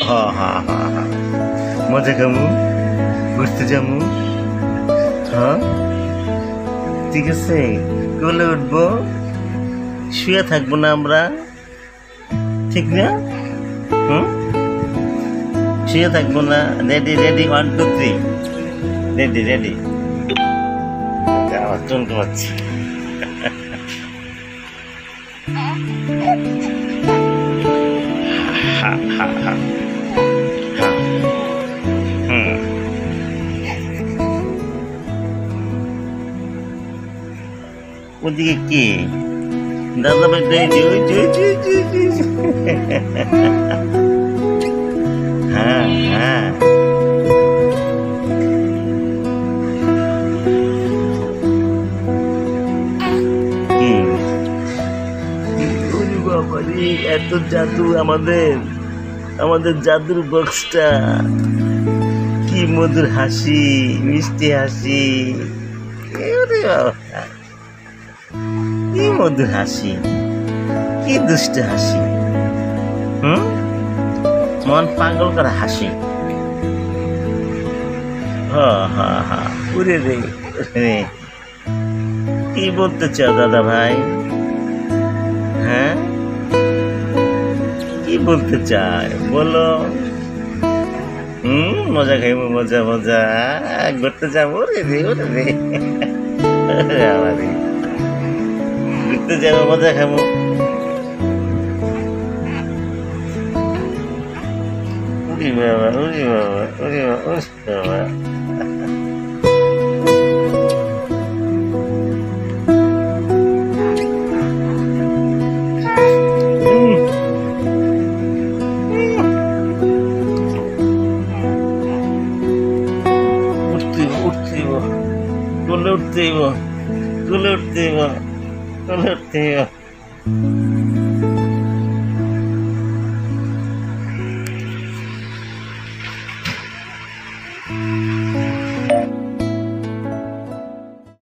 হ্যাঁ হ্যাঁ হ্যাঁ হ্যাঁ, মজা খামু, ঘুরতে যাবো। হ্যাঁ ঠিক আছে, কোলে উঠবো, শুয়ে থাকবো না আমরা, ঠিক না? হুম, শুয়ে থাকবো না। Ready ready, 1 2 3, ready ready. আমার টুনটু বাচ্চা। হা হা হা হা। হুম, ওদিকে কি দাদা ভাই? হ্যাঁ হ্যাঁ, হুম। ওরে বাবা রে, এত জাদু আমাদের, আমাদের জাদুর বক্সটা। কি মধুর হাসি, মিষ্টি হাসি। ওরে বাবা, কি মধুর হাসি, কি দুষ্ট হাসি। হুম, মন পাগল করা হাসি। হা হা হা, উরে রে রে। কি বলতে চাও দাদা ভাই? হ্যাঁ, কি বলতে চাই বলো। মজা খাইবো, মজা মজা, ঘুরতে যাবো। রে রে ওরে রে, ঘুরতে যাবো, মজা খাবো। উরি বাবা, উরি বাবা, উরি বাবা, উরি বাবা। উঠতেইব, তুলে উঠতেইব, তুলে উঠতেইব, তুলে উঠতেইব।